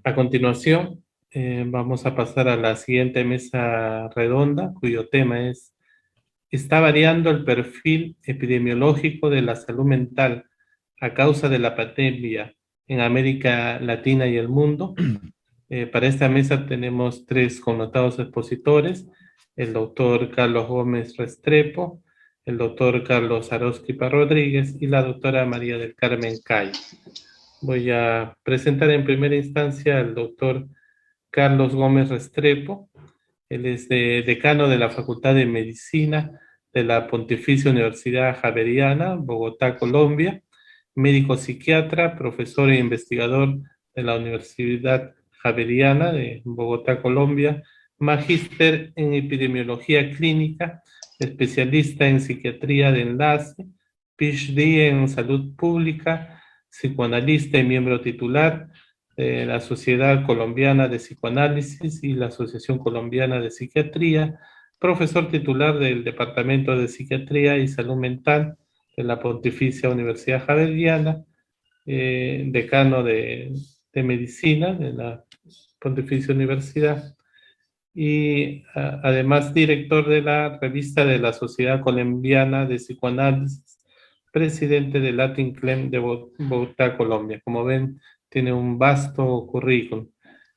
A continuación, vamos a pasar a la siguiente mesa redonda, cuyo tema es: ¿está variando el perfil epidemiológico de la salud mental a causa de la pandemia en América Latina y el mundo? Para esta mesa tenemos tres connotados expositores: el doctor Carlos Gómez Restrepo, el doctor Carlos Arósquipa Rodríguez y la doctora María del Carmen Cayo. Voy a presentar en primera instancia al doctor Carlos Gómez Restrepo. Él es decano de la Facultad de Medicina de la Pontificia Universidad Javeriana, Bogotá, Colombia, médico psiquiatra, profesor e investigador de la Universidad Javeriana de Bogotá, Colombia, magíster en epidemiología clínica, especialista en psiquiatría de enlace, PhD en salud pública, psicoanalista y miembro titular de la Sociedad Colombiana de Psicoanálisis y la Asociación Colombiana de Psiquiatría, profesor titular del Departamento de Psiquiatría y Salud Mental de la Pontificia Universidad Javeriana, decano de Medicina de la Pontificia Universidad y además director de la revista de la Sociedad Colombiana de Psicoanálisis, presidente de Latin Clem de Bogotá, Colombia. Como ven, tiene un vasto currículum.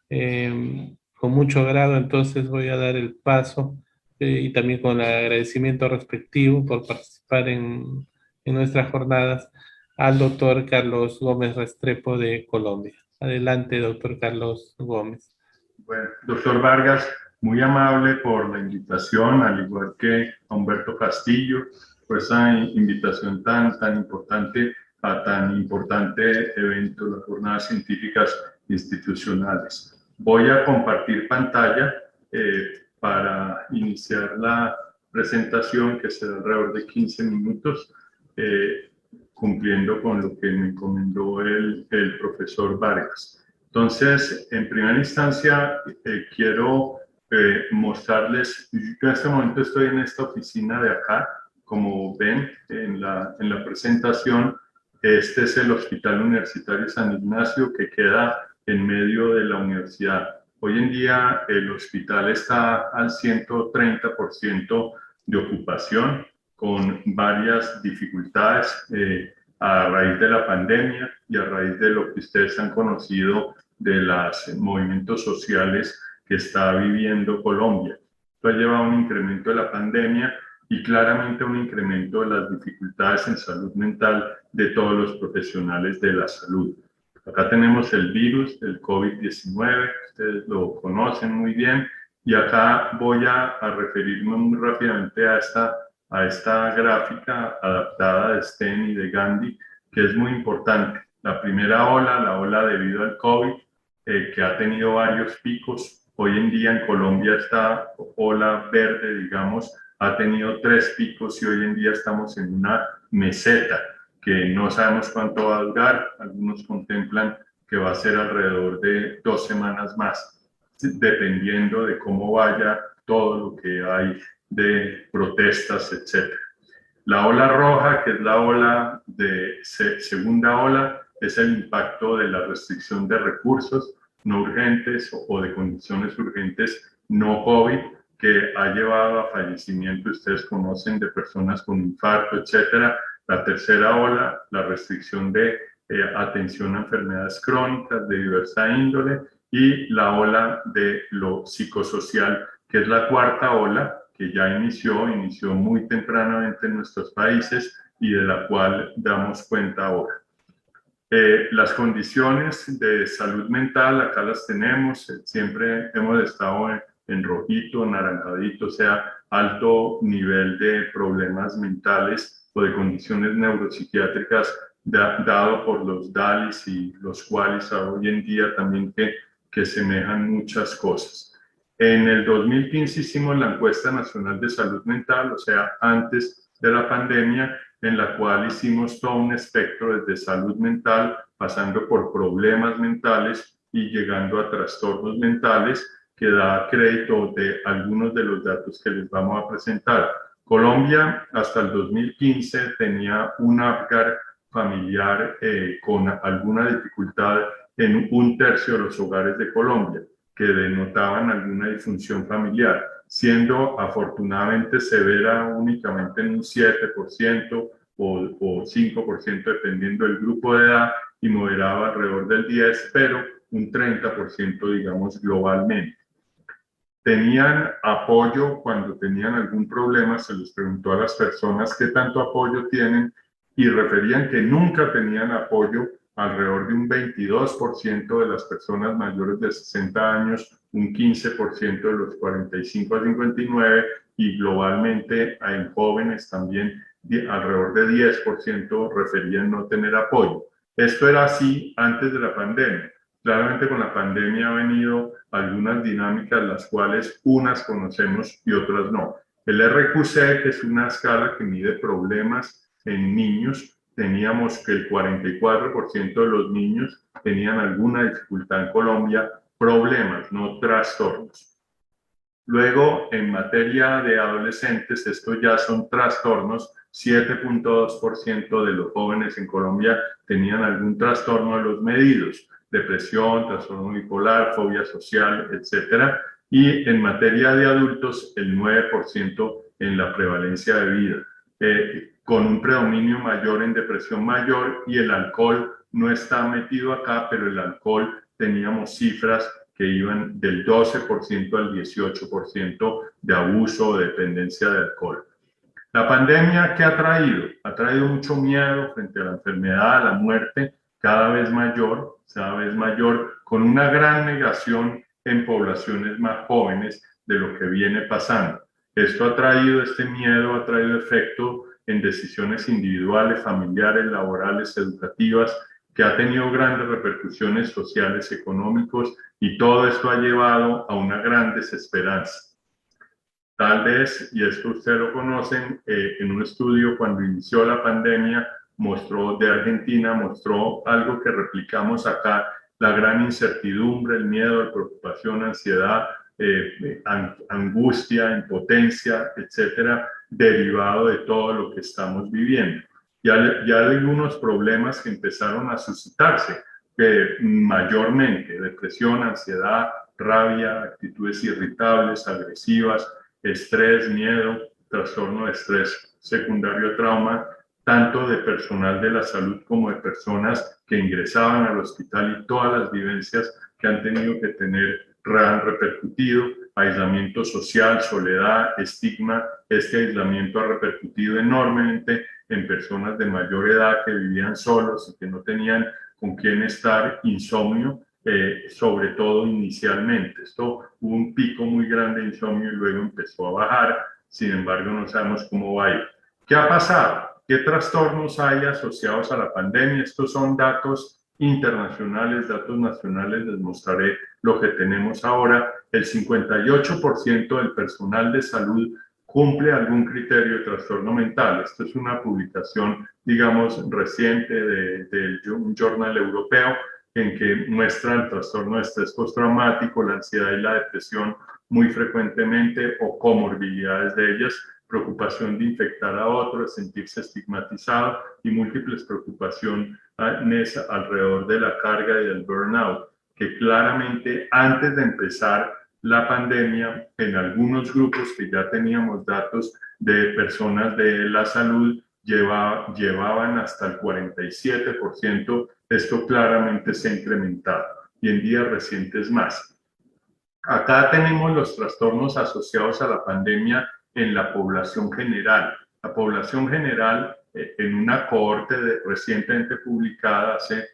Con mucho agrado, entonces voy a dar el paso y también con el agradecimiento respectivo por participar en nuestras jornadas al doctor Carlos Gómez Restrepo de Colombia. Adelante, doctor Carlos Gómez. Bueno, doctor Vargas, muy amable por la invitación, al igual que a Humberto Castillo, por esa invitación tan importante a tan importante evento, las jornadas científicas institucionales. Voy a compartir pantalla para iniciar la presentación, que será alrededor de 15 minutos, cumpliendo con lo que me encomendó el profesor Vargas. Entonces, en primera instancia, quiero mostrarles, yo en este momento estoy en esta oficina de acá, como ven en la presentación. Este es el Hospital Universitario San Ignacio, que queda en medio de la universidad. Hoy en día el hospital está al 130% de ocupación, con varias dificultades a raíz de la pandemia y a raíz de lo que ustedes han conocido de los movimientos sociales que está viviendo Colombia. Esto ha llevado a un incremento de la pandemia y claramente un incremento de las dificultades en salud mental de todos los profesionales de la salud. Acá tenemos el virus del COVID-19, ustedes lo conocen muy bien, y acá voy a referirme muy rápidamente a esta gráfica adaptada de Sten y de Gandhi, que es muy importante. La primera ola, la ola debido al COVID, que ha tenido varios picos. Hoy en día en Colombia esta ola verde, digamos, ha tenido 3 picos y hoy en día estamos en una meseta que no sabemos cuánto va a durar. Algunos contemplan que va a ser alrededor de 2 semanas más, dependiendo de cómo vaya todo lo que hay de protestas, etc. La ola roja, que es la ola de segunda ola, es el impacto de la restricción de recursos no urgentes o de condiciones urgentes no COVID, que ha llevado a fallecimiento, ustedes conocen, de personas con infarto, etcétera. La tercera ola, la restricción de atención a enfermedades crónicas de diversa índole, y la ola de lo psicosocial, que es la cuarta ola, que ya inició muy tempranamente en nuestros países y de la cual damos cuenta ahora. Las condiciones de salud mental, acá las tenemos, siempre hemos estado en rojito, naranjadito, o sea, alto nivel de problemas mentales o de condiciones neuropsiquiátricas dado por los DALIs y los QALYs hoy en día también que semejan muchas cosas. En el 2015 hicimos la encuesta nacional de salud mental, o sea, antes de la pandemia, en la cual hicimos todo un espectro desde salud mental, pasando por problemas mentales y llegando a trastornos mentales, que da crédito de algunos de los datos que les vamos a presentar. Colombia hasta el 2015 tenía un Apgar familiar con alguna dificultad en un tercio de los hogares de Colombia, que denotaban alguna disfunción familiar, siendo afortunadamente severa únicamente en un 7% o 5% dependiendo del grupo de edad, y moderaba alrededor del 10%, pero un 30% digamos globalmente. Tenían apoyo cuando tenían algún problema, se les preguntó a las personas qué tanto apoyo tienen y referían que nunca tenían apoyo, alrededor de un 22% de las personas mayores de 60 años, un 15% de los 45 a 59 y globalmente en jóvenes también alrededor de 10% referían no tener apoyo. Esto era así antes de la pandemia. Claramente con la pandemia ha venido algunas dinámicas, las cuales unas conocemos y otras no. El RQC, que es una escala que mide problemas en niños, teníamos que el 44% de los niños tenían alguna dificultad en Colombia, problemas, no trastornos. Luego, en materia de adolescentes, esto ya son trastornos. 7.2% de los jóvenes en Colombia tenían algún trastorno de los medidos, depresión, trastorno bipolar, fobia social, etcétera. Y en materia de adultos, el 9% en la prevalencia de vida, con un predominio mayor en depresión mayor, y el alcohol no está metido acá, pero el alcohol teníamos cifras que iban del 12% al 18% de abuso o dependencia de alcohol. La pandemia, ¿qué ha traído? Ha traído mucho miedo frente a la enfermedad, a la muerte, cada vez mayor, con una gran negación en poblaciones más jóvenes de lo que viene pasando. Esto ha traído, este miedo ha traído efecto en decisiones individuales, familiares, laborales, educativas, que ha tenido grandes repercusiones sociales, económicos, y todo esto ha llevado a una gran desesperanza. Tal vez, y esto ustedes lo conocen, en un estudio cuando inició la pandemia, de Argentina, mostró algo que replicamos acá: la gran incertidumbre, el miedo, la preocupación, ansiedad, angustia, impotencia, etcétera, derivado de todo lo que estamos viviendo. Ya hay algunos problemas que empezaron a suscitarse, mayormente depresión, ansiedad, rabia, actitudes irritables, agresivas, estrés, miedo, trastorno de estrés secundario a trauma, tanto de personal de la salud como de personas que ingresaban al hospital, y todas las vivencias que han tenido que tener han repercutido: aislamiento social, soledad, estigma. Este aislamiento ha repercutido enormemente en personas de mayor edad que vivían solos y que no tenían con quién estar, insomnio, sobre todo inicialmente. Hubo un pico muy grande de insomnio y luego empezó a bajar. Sin embargo, no sabemos cómo va a ir. ¿Qué ha pasado? ¿Qué trastornos hay asociados a la pandemia? Estos son datos internacionales, datos nacionales. Les mostraré lo que tenemos ahora. El 58% del personal de salud cumple algún criterio de trastorno mental. Esto es una publicación, digamos, reciente de un journal europeo, en que muestra el trastorno de estrés postraumático, la ansiedad y la depresión muy frecuentemente, o comorbilidades de ellas: preocupación de infectar a otros, sentirse estigmatizado, y múltiples preocupaciones alrededor de la carga y del burnout, que claramente antes de empezar la pandemia, en algunos grupos que ya teníamos datos de personas de la salud, llevaban hasta el 47%. Esto claramente se ha incrementado, y en días recientes más. Acá tenemos los trastornos asociados a la pandemia en la población general. La población general, en una cohorte recientemente publicada hace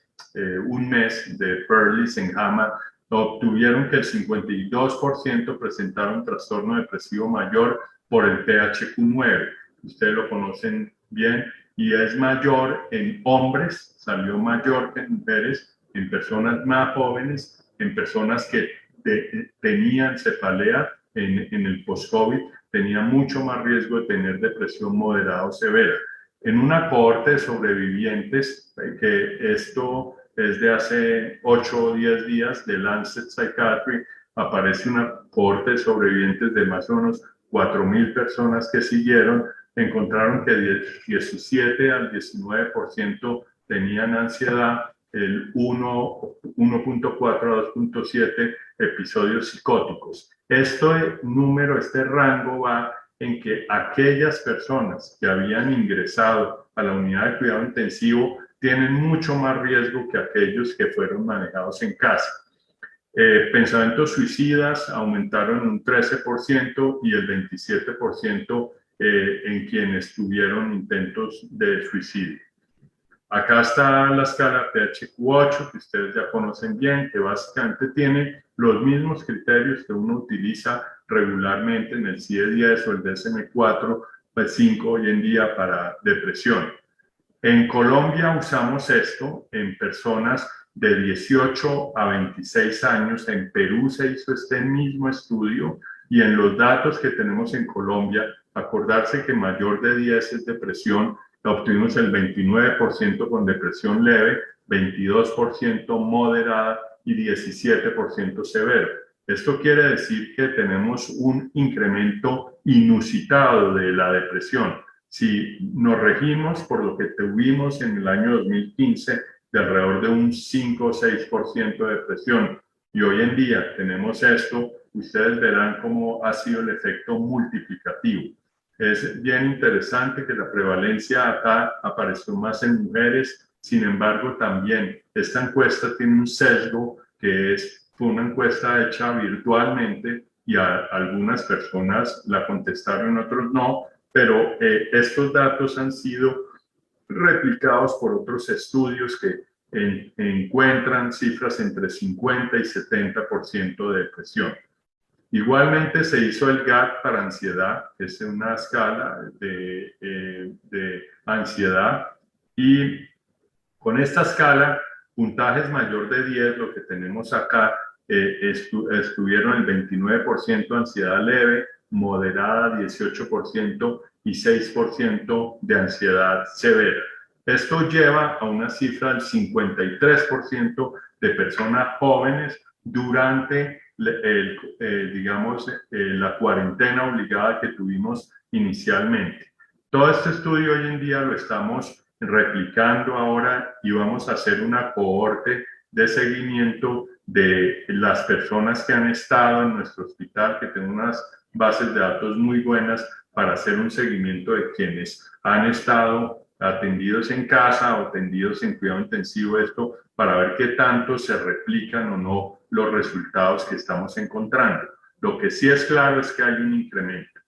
un mes de Perlis en JAMA, obtuvieron que el 52% presentaron trastorno depresivo mayor por el PHQ-9. Ustedes lo conocen bien, y es mayor en hombres, salió mayor que en mujeres, en personas más jóvenes, en personas que tenían cefalea en el post-COVID, tenían mucho más riesgo de tener depresión moderada o severa. En una cohorte de sobrevivientes, que esto es de hace 8 o 10 días, de Lancet Psychiatry, aparece una cohorte de sobrevivientes de más o menos 4.000 personas que siguieron. Encontraron que 17 al 19% tenían ansiedad, el 1.4 a 2.7 episodios psicóticos. Este rango va en que aquellas personas que habían ingresado a la unidad de cuidado intensivo tienen mucho más riesgo que aquellos que fueron manejados en casa. Pensamientos suicidas aumentaron un 13% y el 27% en quienes tuvieron intentos de suicidio. Acá está la escala PHQ-8, que ustedes ya conocen bien, que básicamente tiene los mismos criterios que uno utiliza regularmente en el CIE-10 o el DSM-4, pues 5 hoy en día para depresión. En Colombia usamos esto en personas de 18 a 26 años. En Perú se hizo este mismo estudio y en los datos que tenemos en Colombia, acordarse que mayor de 10 es depresión, obtuvimos el 29% con depresión leve, 22% moderada y 17% severo. Esto quiere decir que tenemos un incremento inusitado de la depresión. Si nos regimos por lo que tuvimos en el año 2015, de alrededor de un 5 o 6% de depresión, y hoy en día tenemos esto, ustedes verán cómo ha sido el efecto multiplicativo. Es bien interesante que la prevalencia acá apareció más en mujeres, sin embargo también esta encuesta tiene un sesgo que fue una encuesta hecha virtualmente y algunas personas la contestaron, otros no, pero estos datos han sido replicados por otros estudios que encuentran cifras entre 50 y 70% de depresión. Igualmente se hizo el GAT para ansiedad, que es una escala de ansiedad, y con esta escala, puntajes mayor de 10, lo que tenemos acá, estuvieron el 29% ansiedad leve, moderada 18% y 6% de ansiedad severa. Esto lleva a una cifra del 53% de personas jóvenes durante la cuarentena obligada que tuvimos inicialmente. Todo este estudio hoy en día lo estamos replicando ahora y vamos a hacer una cohorte de seguimiento de las personas que han estado en nuestro hospital, que tienen unas bases de datos muy buenas para hacer un seguimiento de quienes han estado atendidos en casa o atendidos en cuidado intensivo, esto para ver qué tanto se replican o no los resultados que estamos encontrando. Lo que sí es claro es que hay un incremento.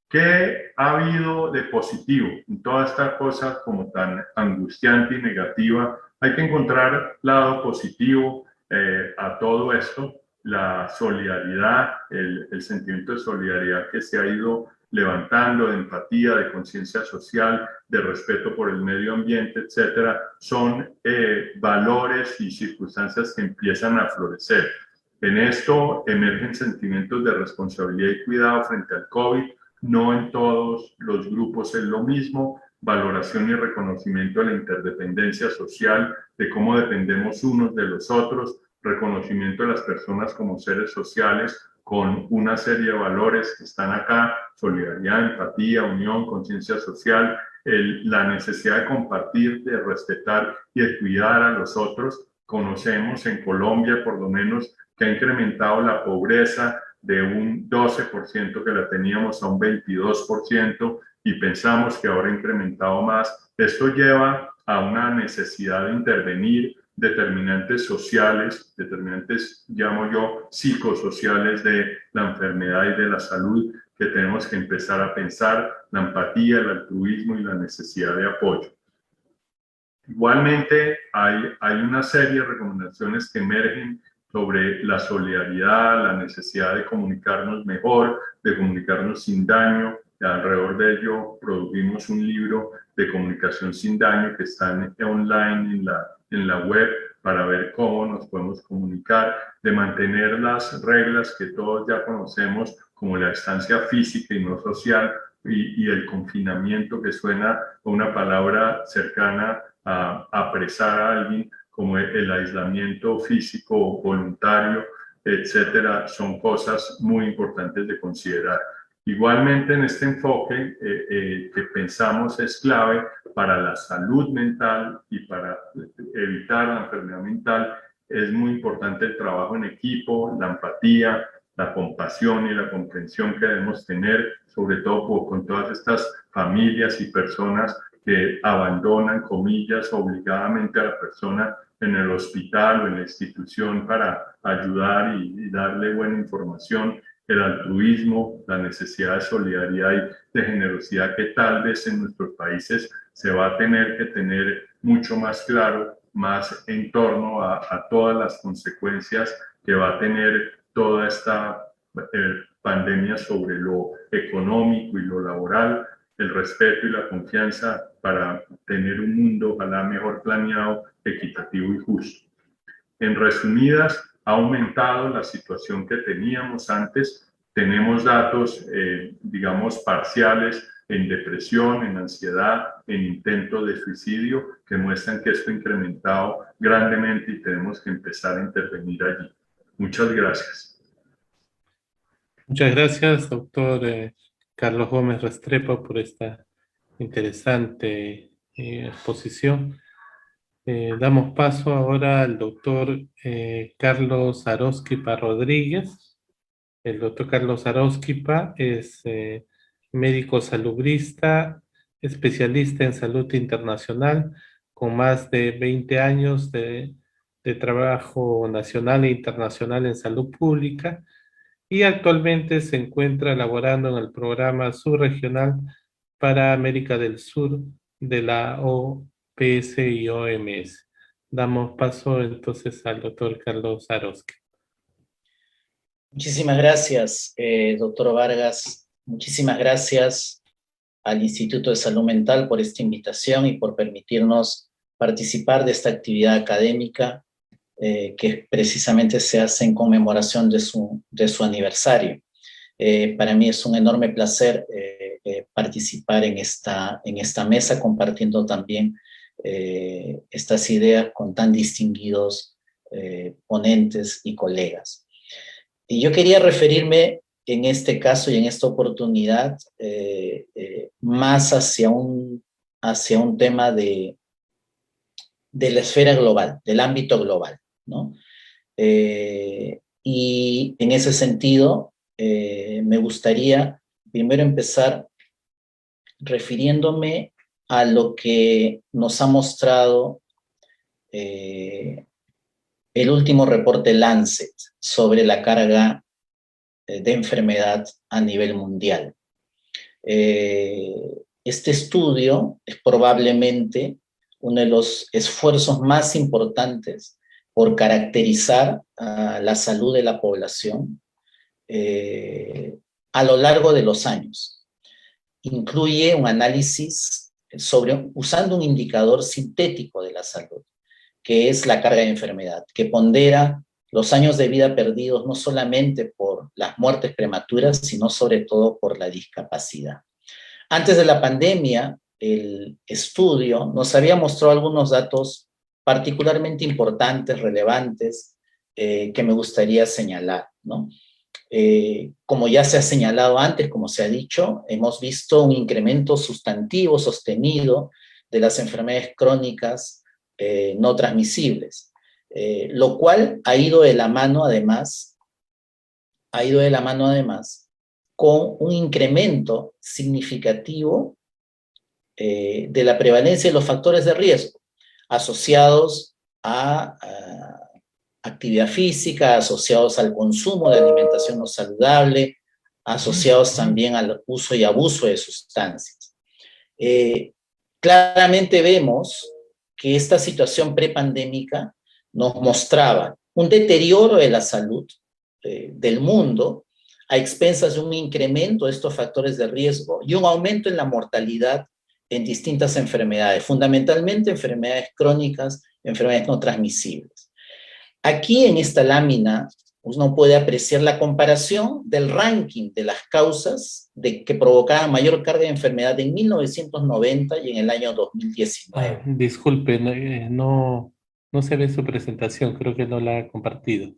¿Qué ha habido de positivo en toda esta cosa como tan angustiante y negativa? Hay que encontrar lado positivo a todo esto, la solidaridad, el sentimiento de solidaridad que se ha ido levantando, de empatía, de conciencia social, de respeto por el medio ambiente, etcétera, son valores y circunstancias que empiezan a florecer. En esto emergen sentimientos de responsabilidad y cuidado frente al COVID. No en todos los grupos es lo mismo, valoración y reconocimiento de la interdependencia social, de cómo dependemos unos de los otros, reconocimiento de las personas como seres sociales con una serie de valores que están acá, solidaridad, empatía, unión, conciencia social, la necesidad de compartir, de respetar y de cuidar a los otros. Conocemos en Colombia, por lo menos, que ha incrementado la pobreza de un 12% que la teníamos a un 22% y pensamos que ahora ha incrementado más. Esto lleva a una necesidad de intervenir determinantes sociales, determinantes, llamo yo, psicosociales de la enfermedad y de la salud, que tenemos que empezar a pensar, la empatía, el altruismo y la necesidad de apoyo. Igualmente, hay una serie de recomendaciones que emergen sobre la solidaridad, la necesidad de comunicarnos mejor, de comunicarnos sin daño. Alrededor de ello produjimos un libro de comunicación sin daño que está online en la web para ver cómo nos podemos comunicar, de mantener las reglas que todos ya conocemos, como la distancia física y no social, y el confinamiento, que suena a una palabra cercana a apresar a alguien, como el aislamiento físico voluntario, etcétera, son cosas muy importantes de considerar. Igualmente, en este enfoque que pensamos es clave para la salud mental y para evitar la enfermedad mental, es muy importante el trabajo en equipo, la empatía, la compasión y la comprensión que debemos tener, sobre todo con todas estas familias y personas que abandonan, comillas, obligadamente a la persona en el hospital o en la institución para ayudar y darle buena información. El altruismo, la necesidad de solidaridad y de generosidad que tal vez en nuestros países se va a tener que tener mucho más claro, más en torno a todas las consecuencias que va a tener toda esta pandemia sobre lo económico y lo laboral, el respeto y la confianza para tener un mundo ojalá mejor planeado, equitativo y justo. En resumidas, ha aumentado la situación que teníamos antes. Tenemos datos, digamos, parciales en depresión, en ansiedad, en intentos de suicidio, que muestran que esto ha incrementado grandemente y tenemos que empezar a intervenir allí. Muchas gracias. Muchas gracias, doctor Carlos Gómez Restrepo, por esta interesante exposición. Damos paso ahora al doctor Carlos Arósquipa Rodríguez. El doctor Carlos Arósquipa es médico salubrista, especialista en salud internacional, con más de 20 años de trabajo nacional e internacional en salud pública, y actualmente se encuentra elaborando en el programa subregional para América del Sur de la OPS y OMS. Damos paso entonces al doctor Carlos Arósquipa. Muchísimas gracias, doctor Vargas. Muchísimas gracias al Instituto de Salud Mental por esta invitación y por permitirnos participar de esta actividad académica que precisamente se hace en conmemoración de su aniversario. Para mí es un enorme placer participar en esta mesa, compartiendo también estas ideas con tan distinguidos ponentes y colegas. Y yo quería referirme en este caso y en esta oportunidad más hacia un tema de la esfera global, del ámbito global, ¿no? Y en ese sentido, me gustaría primero empezar refiriéndome a lo que nos ha mostrado el último reporte Lancet sobre la carga de enfermedad a nivel mundial. Este estudio es probablemente uno de los esfuerzos más importantes por caracterizar la salud de la población a lo largo de los años. Incluye un análisis usando un indicador sintético de la salud, que es la carga de enfermedad, que pondera los años de vida perdidos no solamente por las muertes prematuras, sino sobre todo por la discapacidad. Antes de la pandemia, el estudio nos había mostrado algunos datos particularmente importantes, relevantes, que me gustaría señalar, ¿no? Como ya se ha señalado antes, como se ha dicho, hemos visto un incremento sustantivo, sostenido, de las enfermedades crónicas no transmisibles, lo cual ha ido de la mano además con un incremento significativo de la prevalencia de los factores de riesgo asociados a actividad física, asociados al consumo de alimentación no saludable, asociados también al uso y abuso de sustancias. Claramente vemos que esta situación prepandémica nos mostraba un deterioro de la salud del mundo a expensas de un incremento de estos factores de riesgo y un aumento en la mortalidad en distintas enfermedades, fundamentalmente enfermedades crónicas, enfermedades no transmisibles. Aquí en esta lámina uno puede apreciar la comparación del ranking de las causas que provocaban mayor carga de enfermedad en 1990 y en el año 2019. Disculpe, no se ve su presentación, creo que no la ha compartido.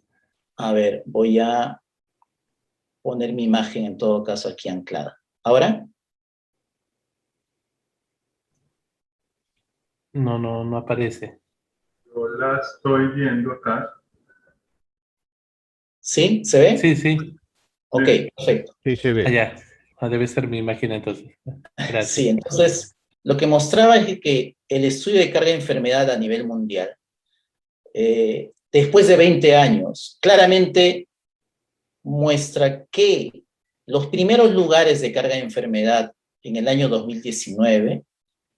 A ver, voy a poner mi imagen en todo caso aquí anclada. ¿Ahora? No aparece. Yo la estoy viendo acá. ¿Sí? ¿Se ve? Sí, sí, Ok, Sí. perfecto. Sí, se ve. allá. Ah, debe ser mi máquina entonces. Sí, Gracias. entonces lo que mostraba es que el estudio de carga de enfermedad a nivel mundial, después de 20 años, claramente muestra que los primeros lugares de carga de enfermedad en el año 2019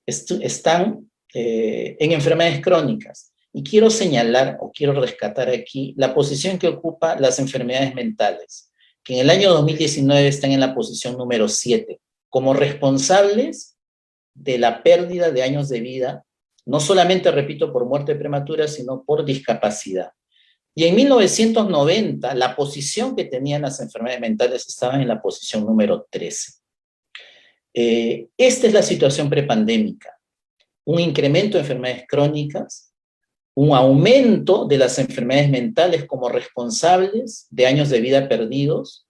están en enfermedades crónicas. Y quiero señalar o quiero rescatar aquí la posición que ocupan las enfermedades mentales, que en el año 2019 están en la posición número 7, como responsables de la pérdida de años de vida, no solamente, repito, por muerte prematura, sino por discapacidad. Y en 1990, la posición que tenían las enfermedades mentales estaba en la posición número 13. Esta es la situación prepandémica. Un incremento de enfermedades crónicas, un aumento de las enfermedades mentales como responsables de años de vida perdidos.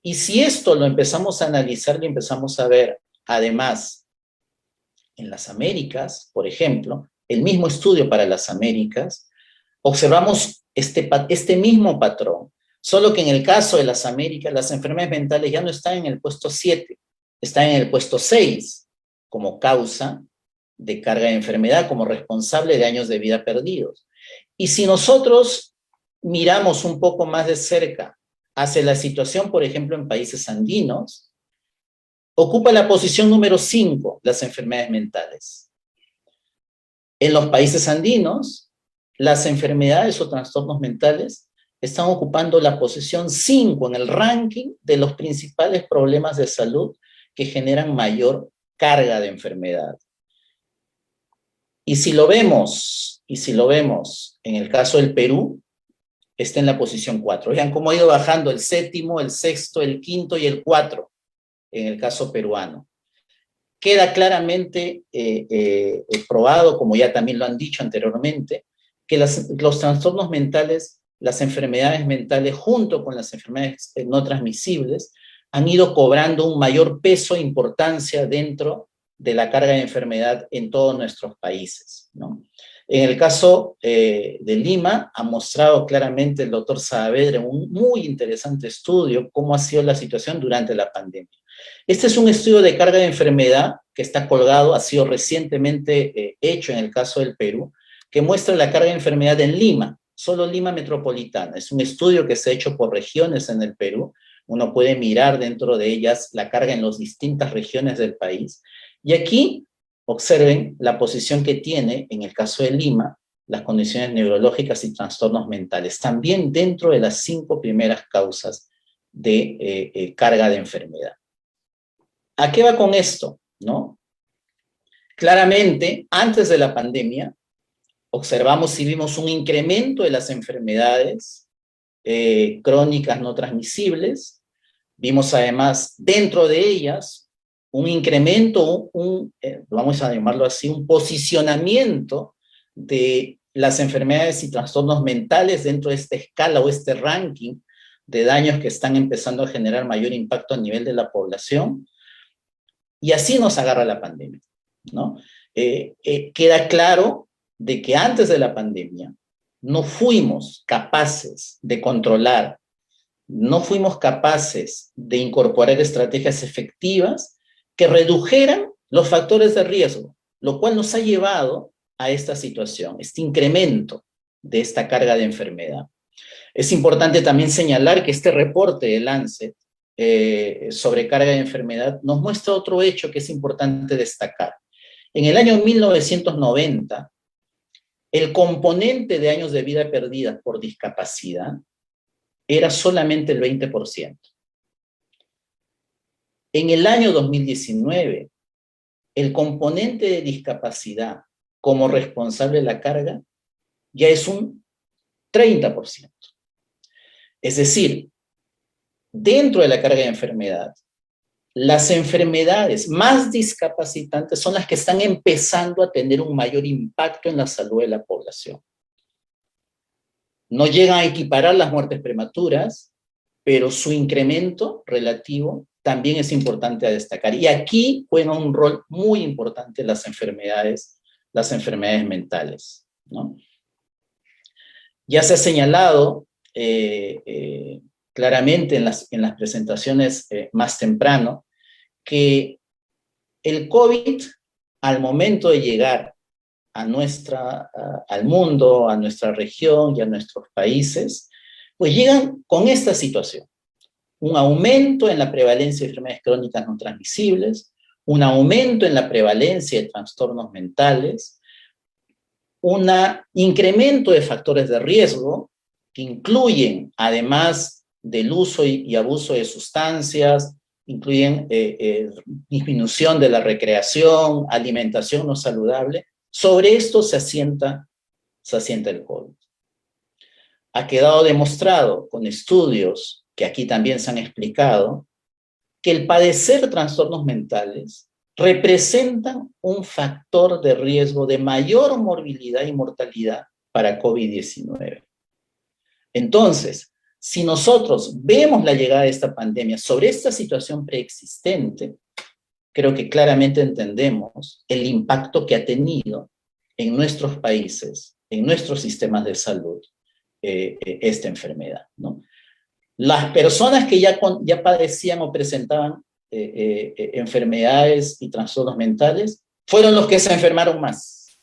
Y si esto lo empezamos a analizar, lo empezamos a ver, además, en las Américas, por ejemplo, el mismo estudio para las Américas, observamos este mismo patrón, solo que en el caso de las Américas, las enfermedades mentales ya no están en el puesto 7, están en el puesto 6 como causa de carga de enfermedad, como responsable de años de vida perdidos. Y si nosotros miramos un poco más de cerca hacia la situación, por ejemplo, en países andinos, ocupa la posición número 5 las enfermedades mentales. En los países andinos, las enfermedades o trastornos mentales están ocupando la posición 5 en el ranking de los principales problemas de salud que generan mayor carga de enfermedad. Y si lo vemos en el caso del Perú, está en la posición 4. Vean cómo ha ido bajando el 7º, el 6º, el 5º y el 4 en el caso peruano. Queda claramente probado, como ya también lo han dicho anteriormente, que los trastornos mentales, las enfermedades mentales, junto con las enfermedades no transmisibles, han ido cobrando un mayor peso e importancia dentro de la carga de enfermedad en todos nuestros países, ¿no? En el caso de Lima, ha mostrado claramente el doctor Saavedra un muy interesante estudio cómo ha sido la situación durante la pandemia. Este es un estudio de carga de enfermedad que está colgado, ha sido recientemente hecho en el caso del Perú, que muestra la carga de enfermedad en Lima, solo Lima metropolitana. Es un estudio que se ha hecho por regiones en el Perú. Uno puede mirar dentro de ellas la carga en las distintas regiones del país. Y aquí observen la posición que tiene, en el caso de Lima, las condiciones neurológicas y trastornos mentales, también dentro de las 5 primeras causas de carga de enfermedad. ¿A qué va con esto? ¿No? Claramente, antes de la pandemia, observamos y vimos un incremento de las enfermedades crónicas no transmisibles. Vimos además dentro de ellas un incremento, vamos a llamarlo así, un posicionamiento de las enfermedades y trastornos mentales dentro de esta escala o este ranking de daños que están empezando a generar mayor impacto a nivel de la población. Y así nos agarra la pandemia, ¿no? Queda claro de que antes de la pandemia no fuimos capaces de controlar, no fuimos capaces de incorporar estrategias efectivas que redujeran los factores de riesgo, lo cual nos ha llevado a esta situación, este incremento de esta carga de enfermedad. Es importante también señalar que este reporte de Lancet sobre carga de enfermedad nos muestra otro hecho que es importante destacar. En el año 1990, el componente de años de vida perdidas por discapacidad era solamente el 20%. En el año 2019, el componente de discapacidad como responsable de la carga ya es un 30%. Es decir, dentro de la carga de enfermedad, las enfermedades más discapacitantes son las que están empezando a tener un mayor impacto en la salud de la población. No llegan a equiparar las muertes prematuras, pero su incremento relativo también es importante a destacar. Y aquí juegan un rol muy importante las enfermedades las enfermedades mentales, ¿no? Ya se ha señalado claramente en las presentaciones más temprano que el COVID, al momento de llegar al mundo, a nuestra región y a nuestros países, pues llegan con esta situación. Un aumento en la prevalencia de enfermedades crónicas no transmisibles, un aumento en la prevalencia de trastornos mentales, un incremento de factores de riesgo que incluyen, además del uso y abuso de sustancias, incluyen disminución de la recreación, alimentación no saludable. Sobre esto se asienta el COVID. Ha quedado demostrado con estudios que aquí también se han explicado que el padecer trastornos mentales representan un factor de riesgo de mayor morbilidad y mortalidad para COVID-19. Entonces, si nosotros vemos la llegada de esta pandemia sobre esta situación preexistente, creo que claramente entendemos el impacto que ha tenido en nuestros países, en nuestros sistemas de salud, esta enfermedad, ¿no? Las personas que ya padecían o presentaban enfermedades y trastornos mentales fueron los que se enfermaron más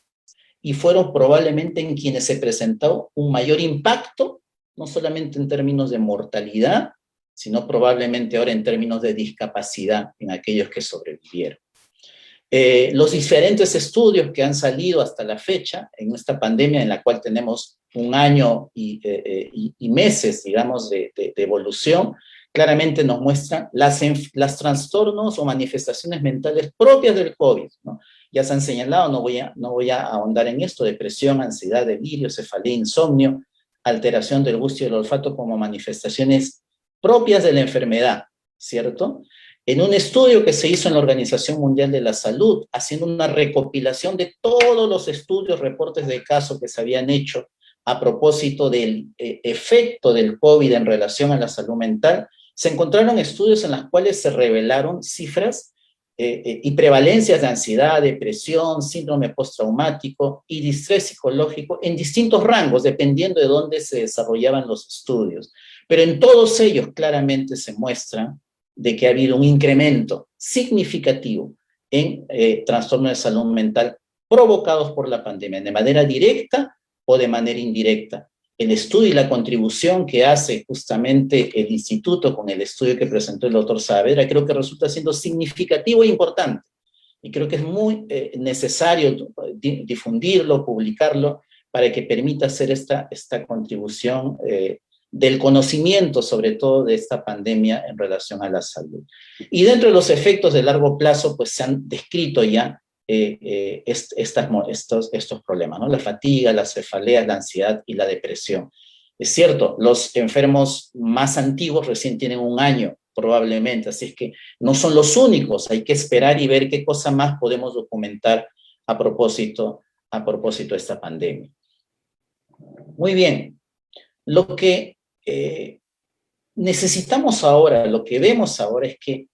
y fueron probablemente en quienes se presentó un mayor impacto, no solamente en términos de mortalidad, sino probablemente ahora en términos de discapacidad en aquellos que sobrevivieron. Los diferentes estudios que han salido hasta la fecha en esta pandemia en la cual tenemos un año y meses, digamos, de evolución, claramente nos muestran las trastornos o manifestaciones mentales propias del COVID, ¿no? Ya se han señalado, no voy a ahondar en esto: depresión, ansiedad, delirio, cefalea, insomnio, alteración del gusto y del olfato como manifestaciones propias de la enfermedad, ¿cierto? En un estudio que se hizo en la Organización Mundial de la Salud, haciendo una recopilación de todos los estudios, reportes de casos que se habían hecho a propósito del efecto del COVID en relación a la salud mental, se encontraron estudios en los cuales se revelaron cifras y prevalencias de ansiedad, depresión, síndrome postraumático y distrés psicológico en distintos rangos, dependiendo de dónde se desarrollaban los estudios. Pero en todos ellos claramente se muestra de que ha habido un incremento significativo en trastornos de salud mental provocados por la pandemia, de manera directa o de manera indirecta. El estudio y la contribución que hace justamente el instituto con el estudio que presentó el doctor Saavedra, creo que resulta siendo significativo e importante. Y creo que es muy necesario difundirlo, publicarlo, para que permita hacer esta contribución del conocimiento, sobre todo de esta pandemia en relación a la salud. Y dentro de los efectos de largo plazo, pues se han descrito ya estos problemas, ¿no? La fatiga, las cefaleas, la ansiedad y la depresión. Es cierto, los enfermos más antiguos recién tienen un año, probablemente, así es que no son los únicos, hay que esperar y ver qué cosa más podemos documentar a propósito de esta pandemia. Muy bien, lo que necesitamos ahora, lo que vemos ahora es que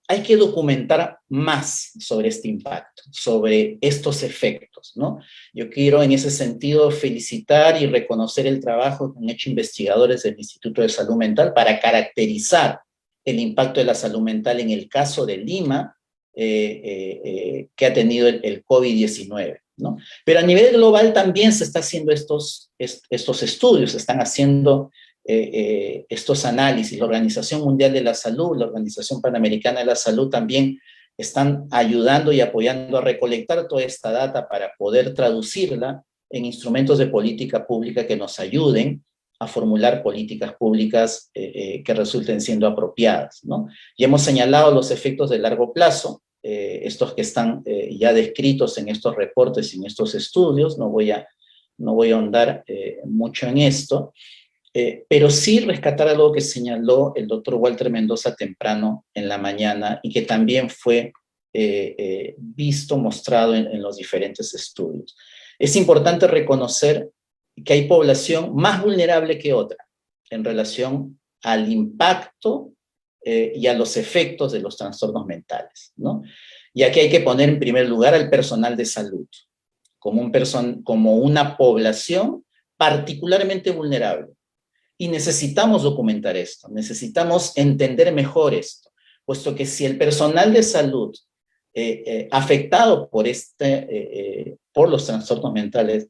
hay que documentar más sobre este impacto, sobre estos efectos, ¿no? Yo quiero en ese sentido felicitar y reconocer el trabajo que han hecho investigadores del Instituto de Salud Mental para caracterizar el impacto de la salud mental en el caso de Lima, que ha tenido el COVID-19, ¿no? Pero a nivel global también se están haciendo estos estudios, se están haciendo estos análisis. La Organización Mundial de la Salud, la Organización Panamericana de la Salud también están ayudando y apoyando a recolectar toda esta data para poder traducirla en instrumentos de política pública que nos ayuden a formular políticas públicas que resulten siendo apropiadas, ¿no? Y hemos señalado los efectos de largo plazo, estos que están ya descritos en estos reportes y en estos estudios. No voy a ahondar mucho en esto, pero sí rescatar algo que señaló el doctor Walter Mendoza temprano en la mañana y que también fue visto, mostrado en los diferentes estudios. Es importante reconocer que hay población más vulnerable que otra en relación al impacto y a los efectos de los trastornos mentales, ¿no? Y aquí hay que poner en primer lugar al personal de salud, como una población particularmente vulnerable. Y necesitamos documentar esto, necesitamos entender mejor esto, puesto que si el personal de salud afectado por los trastornos mentales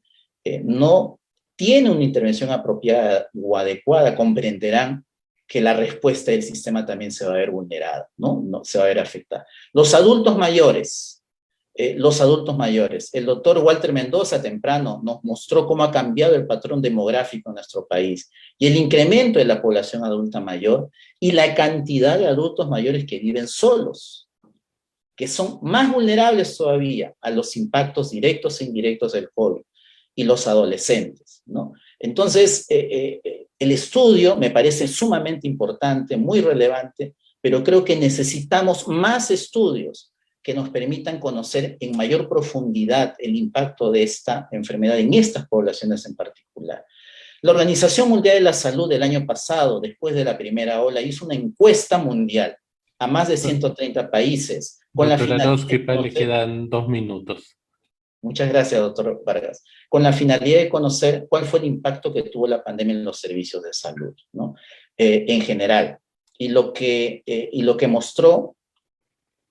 no tiene una intervención apropiada o adecuada, comprenderán que la respuesta del sistema también se va a ver vulnerada, ¿no? Se va a ver afectada. Los adultos mayores. El doctor Walter Mendoza temprano nos mostró cómo ha cambiado el patrón demográfico en nuestro país y el incremento de la población adulta mayor y la cantidad de adultos mayores que viven solos, que son más vulnerables todavía a los impactos directos e indirectos del COVID, y los adolescentes, ¿no? Entonces, el estudio me parece sumamente importante, muy relevante, pero creo que necesitamos más estudios que nos permitan conocer en mayor profundidad el impacto de esta enfermedad en estas poblaciones en particular. La Organización Mundial de la Salud el año pasado, después de la primera ola, hizo una encuesta mundial a más de 130 países. Doctora Arósquipa, le quedan 2 minutos. Muchas gracias, doctor Vargas. Con la finalidad de conocer cuál fue el impacto que tuvo la pandemia en los servicios de salud, ¿no? En general. Y lo que mostró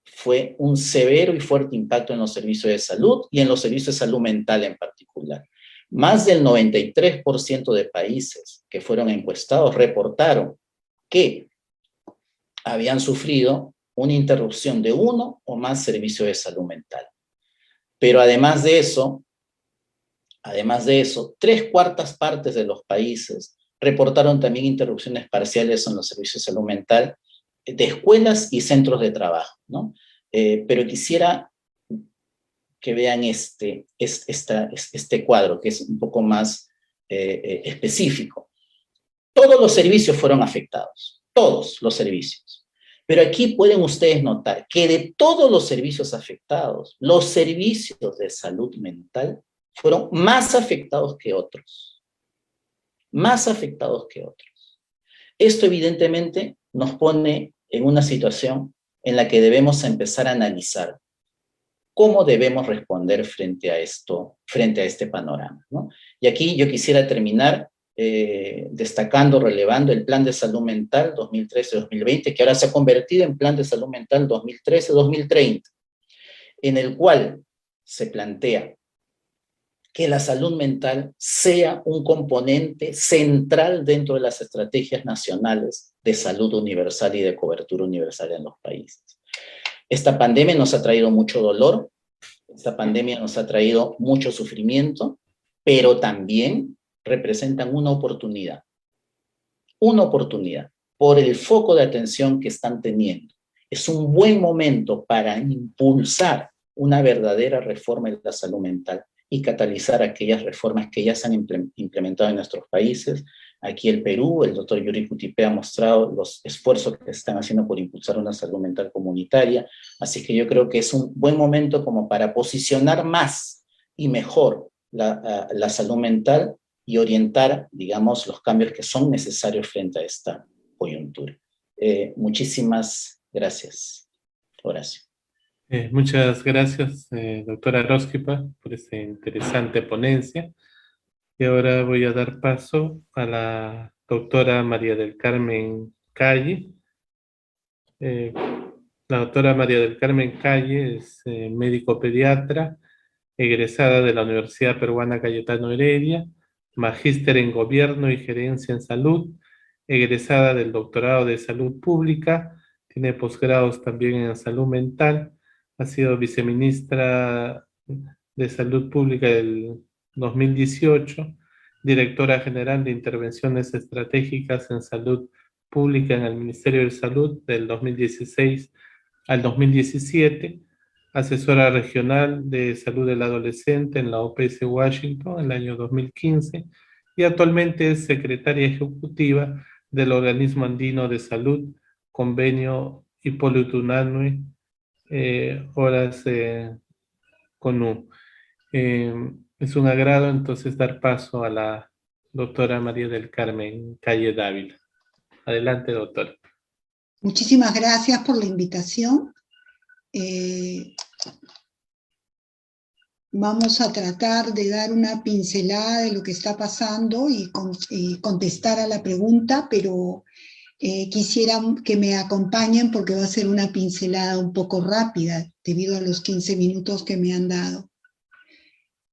fue un severo y fuerte impacto en los servicios de salud y en los servicios de salud mental en particular. Más del 93% de países que fueron encuestados reportaron que habían sufrido una interrupción de uno o más servicios de salud mental. Pero además de eso, 3/4 partes de los países reportaron también interrupciones parciales en los servicios de salud mental de escuelas y centros de trabajo, ¿no? Pero quisiera que vean este cuadro, que es un poco más específico. Todos los servicios fueron afectados, todos los servicios. Pero aquí pueden ustedes notar que de todos los servicios afectados, los servicios de salud mental fueron más afectados que otros. Más afectados que otros. Esto evidentemente nos pone en una situación en la que debemos empezar a analizar cómo debemos responder frente a este panorama, ¿no? Y aquí yo quisiera terminar destacando, relevando el Plan de Salud Mental 2013-2020, que ahora se ha convertido en Plan de Salud Mental 2013-2030, en el cual se plantea que la salud mental sea un componente central dentro de las estrategias nacionales de salud universal y de cobertura universal en los países. Esta pandemia nos ha traído mucho dolor, esta pandemia nos ha traído mucho sufrimiento, pero también representan una oportunidad por el foco de atención que están teniendo. Es un buen momento para impulsar una verdadera reforma de la salud mental y catalizar aquellas reformas que ya se han implementado en nuestros países. Aquí el Perú, el doctor Yuri Cutipe ha mostrado los esfuerzos que se están haciendo por impulsar una salud mental comunitaria, así que yo creo que es un buen momento como para posicionar más y mejor la salud mental y orientar, digamos, los cambios que son necesarios frente a esta coyuntura. Muchísimas gracias, Horacio. Muchas gracias, doctora Arósquipa, por esta interesante ponencia. Y ahora voy a dar paso a la doctora María del Carmen Calle. La doctora María del Carmen Calle es médico pediatra, egresada de la Universidad Peruana Cayetano Heredia, magíster en Gobierno y Gerencia en Salud, egresada del Doctorado de Salud Pública, tiene posgrados también en Salud Mental, ha sido viceministra de Salud Pública del 2018, directora general de Intervenciones Estratégicas en Salud Pública en el Ministerio de Salud del 2016 al 2017, asesora regional de salud del adolescente en la OPS Washington en el año 2015 y actualmente es secretaria ejecutiva del Organismo Andino de Salud, Convenio Hipólito Unanue, horas con U. Es un agrado entonces dar paso a la doctora María del Carmen Calle Dávila. Adelante, doctora. Muchísimas gracias por la invitación. Vamos a tratar de dar una pincelada de lo que está pasando y contestar a la pregunta, pero quisiera que me acompañen porque va a ser una pincelada un poco rápida debido a los 15 minutos que me han dado.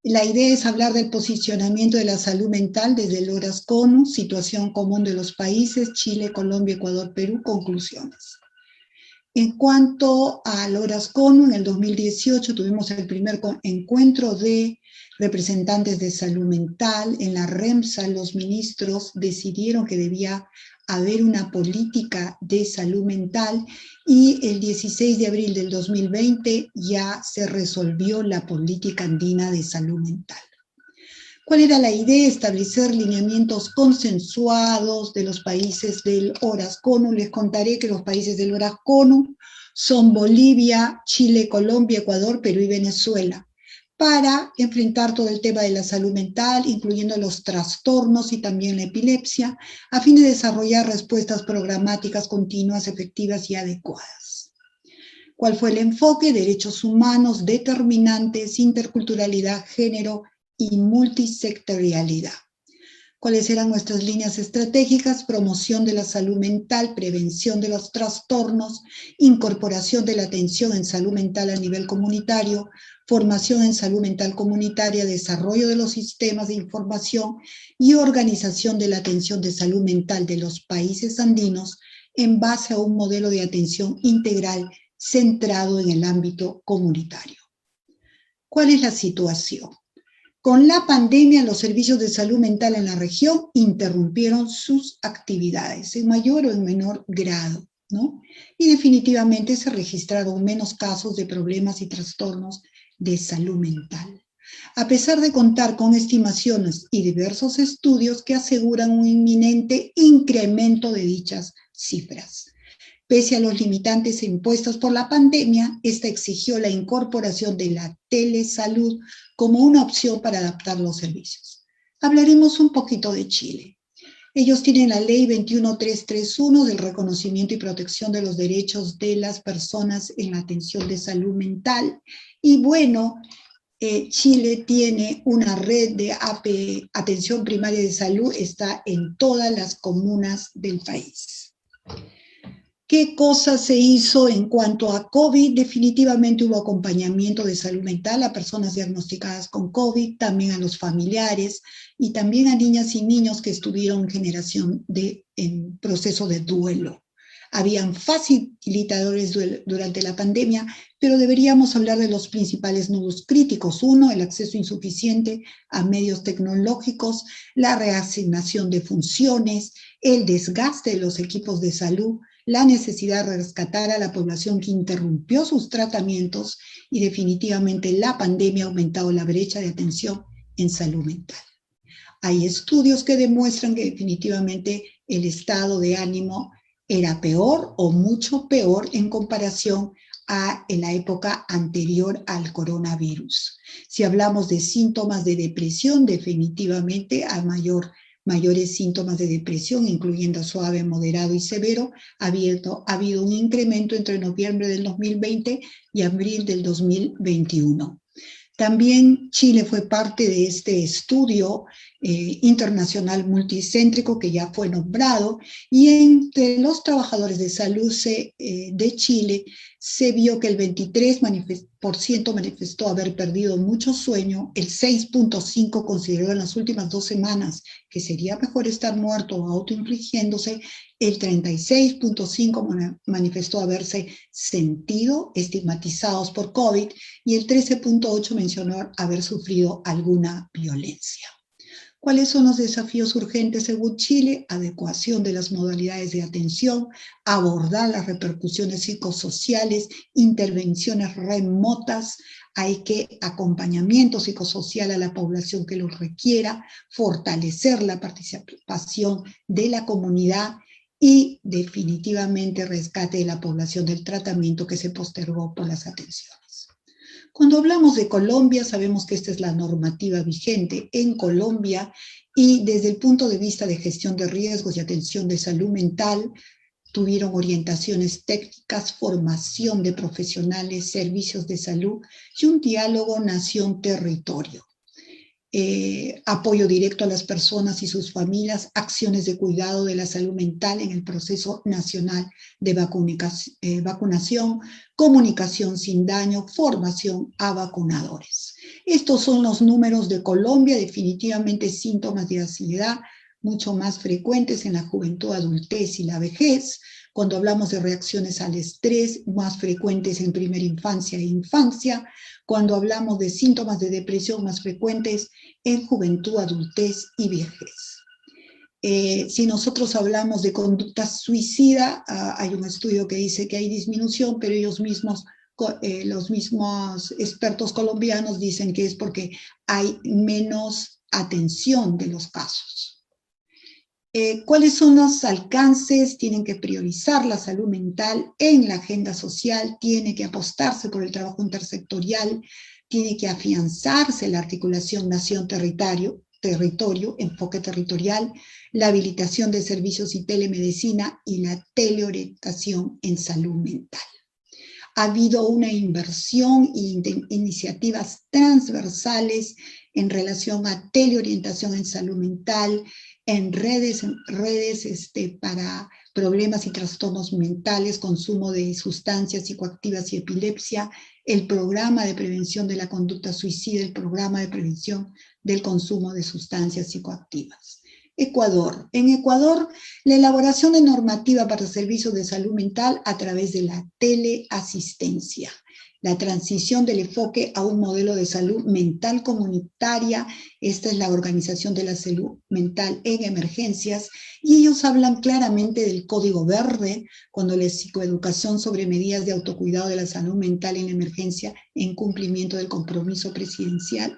La idea es hablar del posicionamiento de la salud mental desde el ORAS-CONU, situación común de los países, Chile, Colombia, Ecuador, Perú, conclusiones. En cuanto al ORAS-CONU, en el 2018 tuvimos el primer encuentro de representantes de salud mental. En la REMSA los ministros decidieron que debía haber una política de salud mental y el 16 de abril del 2020 ya se resolvió la política andina de salud mental. ¿Cuál era la idea? Establecer lineamientos consensuados de los países del ORAS-CONU. Les contaré que los países del ORAS-CONU son Bolivia, Chile, Colombia, Ecuador, Perú y Venezuela, para enfrentar todo el tema de la salud mental, incluyendo los trastornos y también la epilepsia, a fin de desarrollar respuestas programáticas continuas, efectivas y adecuadas. ¿Cuál fue el enfoque? Derechos humanos, determinantes, interculturalidad, género y multisectorialidad. ¿Cuáles eran nuestras líneas estratégicas? Promoción de la salud mental, prevención de los trastornos, incorporación de la atención en salud mental a nivel comunitario, formación en salud mental comunitaria, desarrollo de los sistemas de información y organización de la atención de salud mental de los países andinos en base a un modelo de atención integral centrado en el ámbito comunitario. ¿Cuál es la situación? Con la pandemia, los servicios de salud mental en la región interrumpieron sus actividades en mayor o en menor grado, ¿no? Y definitivamente se registraron menos casos de problemas y trastornos de salud mental, a pesar de contar con estimaciones y diversos estudios que aseguran un inminente incremento de dichas cifras. Pese a los limitantes impuestos por la pandemia, esta exigió la incorporación de la telesalud como una opción para adaptar los servicios. Hablaremos un poquito de Chile. Ellos tienen la ley 21331 del reconocimiento y protección de los derechos de las personas en la atención de salud mental. Y bueno, Chile tiene una red de atención primaria de salud, está en todas las comunas del país. ¿Qué cosa se hizo en cuanto a COVID? Definitivamente hubo acompañamiento de salud mental a personas diagnosticadas con COVID, también a los familiares y también a niñas y niños que estuvieron en proceso de duelo. Habían facilitadores durante la pandemia, pero deberíamos hablar de los principales nudos críticos. Uno, el acceso insuficiente a medios tecnológicos, la reasignación de funciones, el desgaste de los equipos de salud, la necesidad de rescatar a la población que interrumpió sus tratamientos y definitivamente la pandemia ha aumentado la brecha de atención en salud mental. Hay estudios que demuestran que definitivamente el estado de ánimo era peor o mucho peor en comparación en la época anterior al coronavirus. Si hablamos de síntomas de depresión, definitivamente hay mayores síntomas de depresión, incluyendo suave, moderado y severo. Ha habido un incremento entre noviembre del 2020 y abril del 2021. También Chile fue parte de este estudio internacional multicéntrico que ya fue nombrado, y entre los trabajadores de salud de Chile se vio que el 23% manifestó haber perdido mucho sueño, el 6.5% consideró en las últimas 2 semanas que sería mejor estar muerto o autoinfligiéndose, el 36.5% manifestó haberse sentido estigmatizados por COVID y el 13.8% mencionó haber sufrido alguna violencia. ¿Cuáles son los desafíos urgentes según Chile? Adecuación de las modalidades de atención, abordar las repercusiones psicosociales, intervenciones remotas, hay que acompañamiento psicosocial a la población que lo requiera, fortalecer la participación de la comunidad y definitivamente rescate de la población del tratamiento que se postergó por las atenciones. Cuando hablamos de Colombia, sabemos que esta es la normativa vigente en Colombia y desde el punto de vista de gestión de riesgos y atención de salud mental, tuvieron orientaciones técnicas, formación de profesionales, servicios de salud y un diálogo nación-territorio. Apoyo directo a las personas y sus familias, acciones de cuidado de la salud mental en el proceso nacional de vacunación, comunicación sin daño, formación a vacunadores. Estos son los números de Colombia, definitivamente síntomas de ansiedad mucho más frecuentes en la juventud, adultez y la vejez. Cuando hablamos de reacciones al estrés, más frecuentes en primera infancia e infancia. Cuando hablamos de síntomas de depresión, más frecuentes en juventud, adultez y vejez. Si nosotros hablamos de conducta suicida, hay un estudio que dice que hay disminución, pero ellos mismos, los mismos expertos colombianos dicen que es porque hay menos atención de los casos. ¿Cuáles son los alcances? Tienen que priorizar la salud mental en la agenda social, tiene que apostarse por el trabajo intersectorial, tiene que afianzarse la articulación nación-territorio, enfoque territorial, la habilitación de servicios y telemedicina y la teleorientación en salud mental. Ha habido una inversión e iniciativas transversales en relación a teleorientación en salud mental, en redes para problemas y trastornos mentales, consumo de sustancias psicoactivas y epilepsia, el programa de prevención de la conducta suicida, el programa de prevención del consumo de sustancias psicoactivas. Ecuador. En Ecuador, la elaboración de normativa para servicios de salud mental a través de la teleasistencia, la transición del enfoque a un modelo de salud mental comunitaria. Esta es la Organización de la Salud Mental en Emergencias, y ellos hablan claramente del Código Verde, cuando la psicoeducación sobre medidas de autocuidado de la salud mental en emergencia en cumplimiento del compromiso presidencial.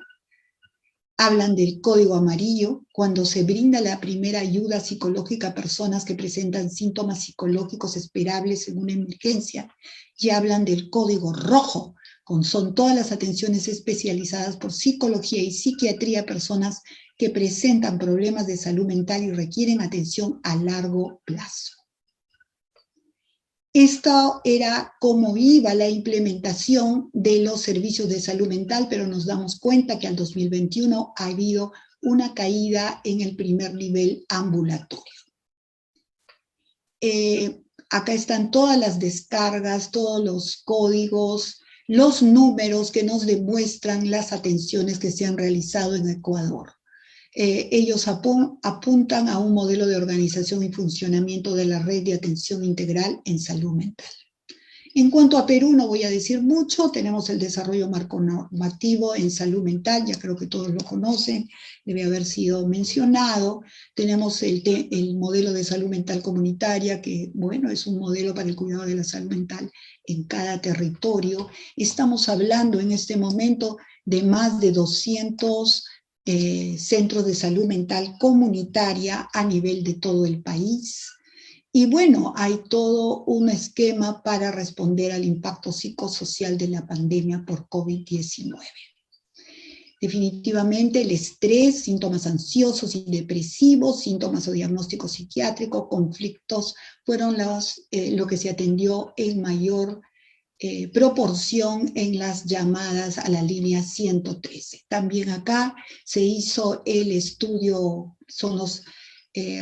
Hablan del Código Amarillo, cuando se brinda la primera ayuda psicológica a personas que presentan síntomas psicológicos esperables en una emergencia, y hablan del Código Rojo, son todas las atenciones especializadas por psicología y psiquiatría a personas que presentan problemas de salud mental y requieren atención a largo plazo. Esto era cómo iba la implementación de los servicios de salud mental, pero nos damos cuenta que al 2021 ha habido una caída en el primer nivel ambulatorio. Acá están todas las descargas, todos los códigos, los números que nos demuestran las atenciones que se han realizado en Ecuador. Ellos apuntan a un modelo de organización y funcionamiento de la red de atención integral en salud mental. En cuanto a Perú, no voy a decir mucho, tenemos el desarrollo marco normativo en salud mental, ya creo que todos lo conocen, debe haber sido mencionado. Tenemos el modelo de salud mental comunitaria, que bueno, es un modelo para el cuidado de la salud mental en cada territorio. Estamos hablando en este momento de más de 200 centros de salud mental comunitaria a nivel de todo el país. Y bueno, hay todo un esquema para responder al impacto psicosocial de la pandemia por COVID-19. Definitivamente el estrés, síntomas ansiosos y depresivos, síntomas o diagnóstico psiquiátrico, conflictos, fueron lo que se atendió en mayor proporción en las llamadas a la línea 113. También acá se hizo el estudio, son los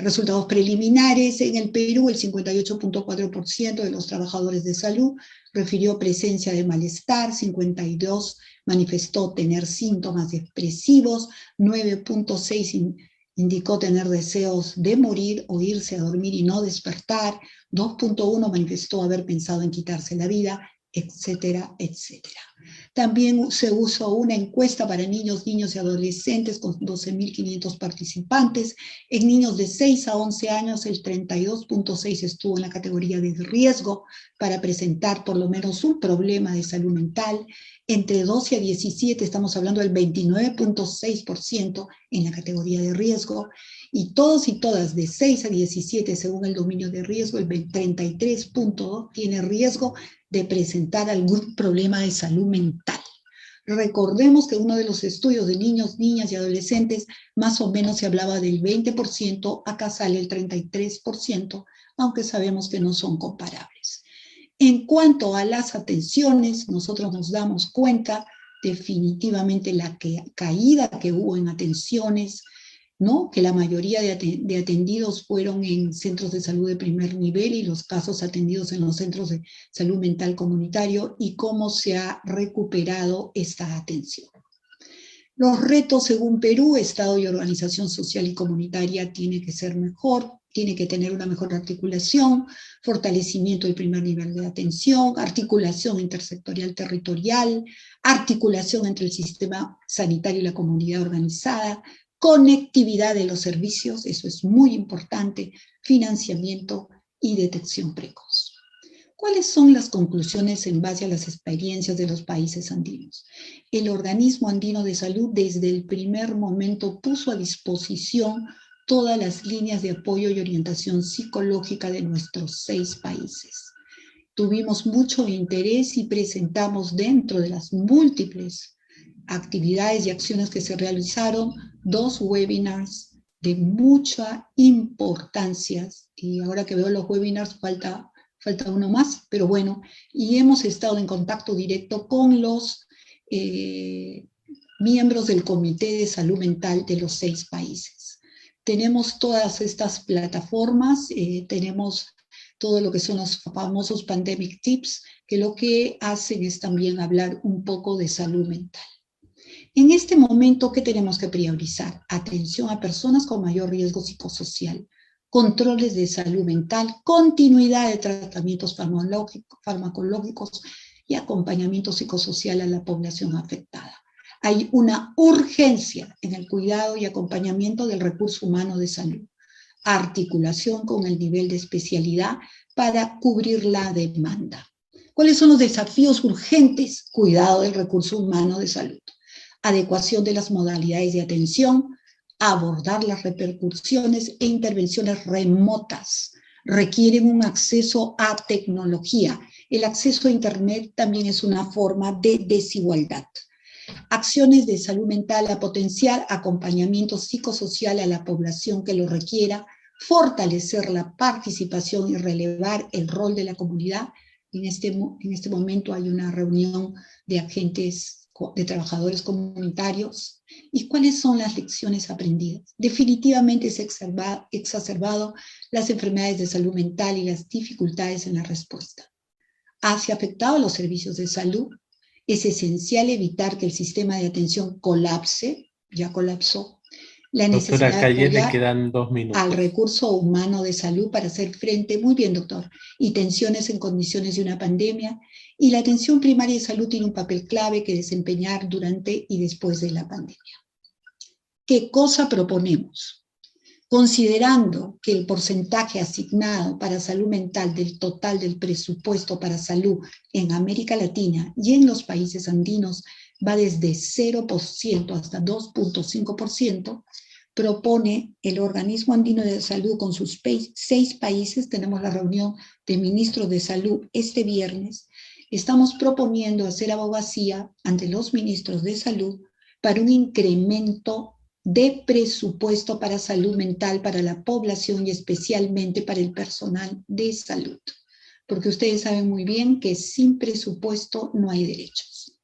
resultados preliminares. En el Perú, el 58.4% de los trabajadores de salud refirió presencia de malestar, 52% manifestó tener síntomas depresivos, 9.6% indicó tener deseos de morir o irse a dormir y no despertar, 2.1% manifestó haber pensado en quitarse la vida, etcétera, etcétera. También se usó una encuesta para niños y adolescentes con 12.500 participantes. En niños de 6 a 11 años, el 32.6% estuvo en la categoría de riesgo para presentar por lo menos un problema de salud mental. Entre 12 a 17 estamos hablando del 29.6% en la categoría de riesgo. Y todos y todas de 6 a 17, según el dominio de riesgo, el 33.2% tiene riesgo de presentar algún problema de salud mental. Recordemos que uno de los estudios de niños, niñas y adolescentes, más o menos se hablaba del 20%, acá sale el 33%, aunque sabemos que no son comparables. En cuanto a las atenciones, nosotros nos damos cuenta definitivamente la caída que hubo en atenciones, ¿no? Que la mayoría de atendidos fueron en centros de salud de primer nivel y los casos atendidos en los centros de salud mental comunitario y cómo se ha recuperado esta atención. Los retos según Perú, Estado y organización social y comunitaria tiene que ser mejor, tiene que tener una mejor articulación, fortalecimiento del primer nivel de atención, articulación intersectorial territorial, articulación entre el sistema sanitario y la comunidad organizada, conectividad de los servicios, eso es muy importante, financiamiento y detección precoz. ¿Cuáles son las conclusiones en base a las experiencias de los países andinos? El Organismo Andino de Salud desde el primer momento puso a disposición todas las líneas de apoyo y orientación psicológica de nuestros 6 países. Tuvimos mucho interés y presentamos dentro de las múltiples actividades y acciones que se realizaron 2 webinars de mucha importancia. Y ahora que veo los webinars falta uno más, pero bueno, y hemos estado en contacto directo con los miembros del Comité de Salud Mental de los 6 países. Tenemos todas estas plataformas, tenemos todo lo que son los famosos Pandemic Tips, que lo que hacen es también hablar un poco de salud mental. En este momento, ¿qué tenemos que priorizar? Atención a personas con mayor riesgo psicosocial, controles de salud mental, continuidad de tratamientos farmacológicos y acompañamiento psicosocial a la población afectada. Hay una urgencia en el cuidado y acompañamiento del recurso humano de salud, articulación con el nivel de especialidad para cubrir la demanda. ¿Cuáles son los desafíos urgentes? Cuidado del recurso humano de salud, adecuación de las modalidades de atención, abordar las repercusiones e intervenciones remotas. Requieren un acceso a tecnología. El acceso a Internet también es una forma de desigualdad. Acciones de salud mental a potenciar, acompañamiento psicosocial a la población que lo requiera, fortalecer la participación y relevar el rol de la comunidad. En este momento hay una reunión de agentes, de trabajadores comunitarios. ¿Y cuáles son las lecciones aprendidas? Definitivamente se ha exacerbado las enfermedades de salud mental y las dificultades en la respuesta. ¿Se ha afectado a los servicios de salud? Es esencial evitar que el sistema de atención colapse, ya colapsó. La necesidad Doctora Calle, de le quedan 2 minutos. al recurso humano de salud para hacer frente, muy bien doctor, y tensiones en condiciones de una pandemia, y la atención primaria de salud tiene un papel clave que desempeñar durante y después de la pandemia. ¿Qué cosa proponemos? Considerando que el porcentaje asignado para salud mental del total del presupuesto para salud en América Latina y en los países andinos va desde 0% hasta 2.5%, propone el Organismo Andino de Salud con sus 6 países, tenemos la reunión de ministros de salud este viernes, estamos proponiendo hacer abogacía ante los ministros de salud para un incremento de presupuesto para salud mental para la población y especialmente para el personal de salud. Porque ustedes saben muy bien que sin presupuesto no hay derechos.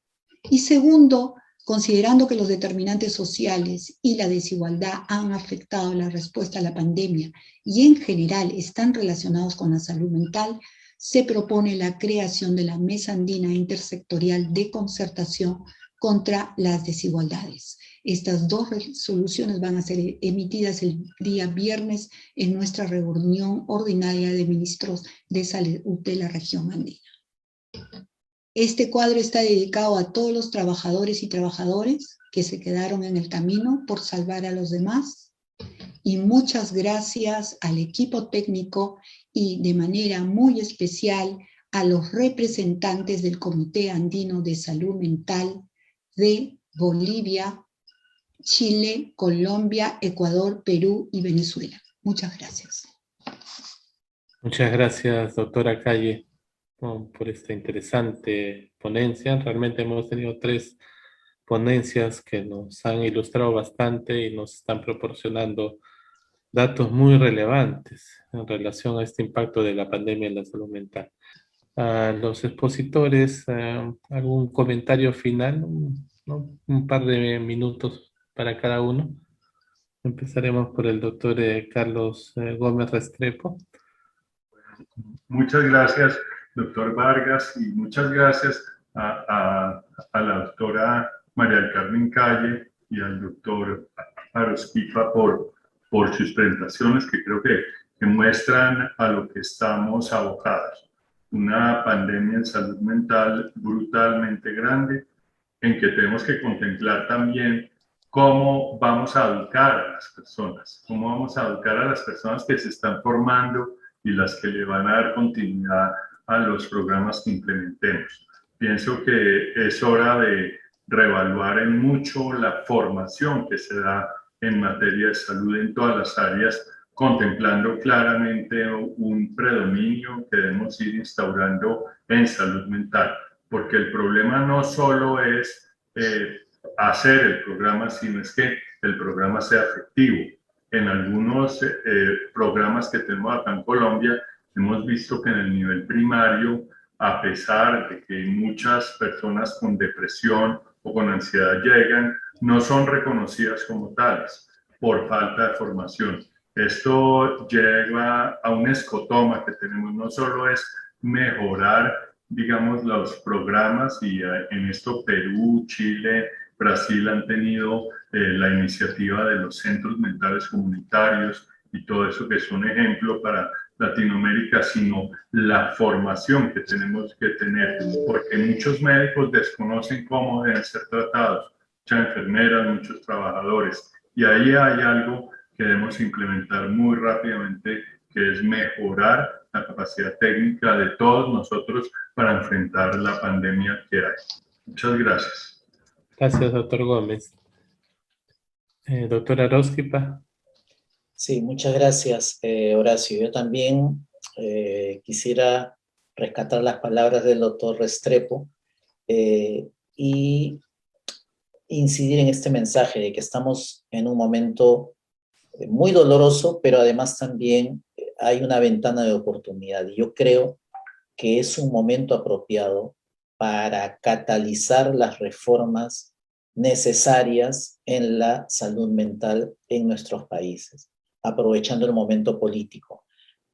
Y segundo, considerando que los determinantes sociales y la desigualdad han afectado la respuesta a la pandemia y en general están relacionados con la salud mental, se propone la creación de la Mesa Andina Intersectorial de Concertación contra las Desigualdades. Estas 2 resoluciones van a ser emitidas el día viernes en nuestra reunión ordinaria de ministros de salud de la región andina. Este cuadro está dedicado a todos los trabajadores y trabajadoras que se quedaron en el camino por salvar a los demás. Y muchas gracias al equipo técnico y de manera muy especial a los representantes del Comité Andino de Salud Mental de Bolivia, Chile, Colombia, Ecuador, Perú y Venezuela. Muchas gracias. Muchas gracias, doctora Calle, por esta interesante ponencia. Realmente hemos tenido 3 ponencias que nos han ilustrado bastante y nos están proporcionando datos muy relevantes en relación a este impacto de la pandemia en la salud mental. A los expositores, ¿algún comentario final? ¿No? Un par de minutos para cada uno. Empezaremos por el doctor Carlos Gómez Restrepo. Muchas gracias, doctor Vargas, y muchas gracias a la doctora María del Carmen Calle y al doctor Aroskifa por sus presentaciones, que creo que muestran a lo que estamos abocados. Una pandemia en salud mental brutalmente grande, en que tenemos que contemplar también cómo vamos a educar a las personas, cómo vamos a educar a las personas que se están formando y las que le van a dar continuidad a los programas que implementemos. Pienso que es hora de reevaluar en mucho la formación que se da en materia de salud en todas las áreas, contemplando claramente un predominio que debemos ir instaurando en salud mental, porque el problema no solo es hacer el programa, sino es que el programa sea efectivo. En algunos programas que tenemos acá en Colombia, hemos visto que en el nivel primario, a pesar de que muchas personas con depresión o con ansiedad llegan, no son reconocidas como tales por falta de formación. Esto lleva a un escotoma que tenemos, no solo es mejorar, digamos, los programas, y en esto Perú, Chile, Brasil han tenido la iniciativa de los centros mentales comunitarios y todo eso, que es un ejemplo para Latinoamérica, sino la formación que tenemos que tener, porque muchos médicos desconocen cómo deben ser tratados, muchas enfermeras, muchos trabajadores, y ahí hay algo que debemos implementar muy rápidamente, que es mejorar la capacidad técnica de todos nosotros para enfrentar la pandemia que hay. Muchas gracias. Gracias, doctor Gómez. Doctora Aroskipa. Sí, muchas gracias, Horacio. Yo también quisiera rescatar las palabras del doctor Restrepo y incidir en este mensaje de que estamos en un momento muy doloroso, pero además también hay una ventana de oportunidad. Y yo creo que es un momento apropiado para catalizar las reformas necesarias en la salud mental en nuestros países, aprovechando el momento político.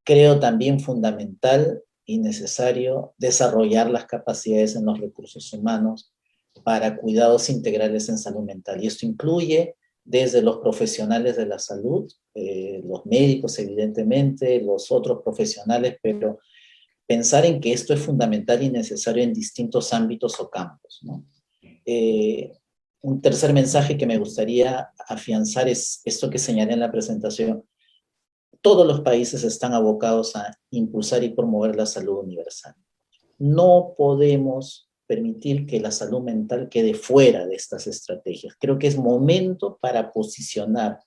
Creo también fundamental y necesario desarrollar las capacidades en los recursos humanos para cuidados integrales en salud mental. Y esto incluye desde los profesionales de la salud, los médicos evidentemente, los otros profesionales, pero pensar en que esto es fundamental y necesario en distintos ámbitos o campos, ¿no? Un tercer mensaje que me gustaría afianzar es esto que señalé en la presentación. Todos los países están abocados a impulsar y promover la salud universal. No podemos permitir que la salud mental quede fuera de estas estrategias. Creo que es momento para posicionar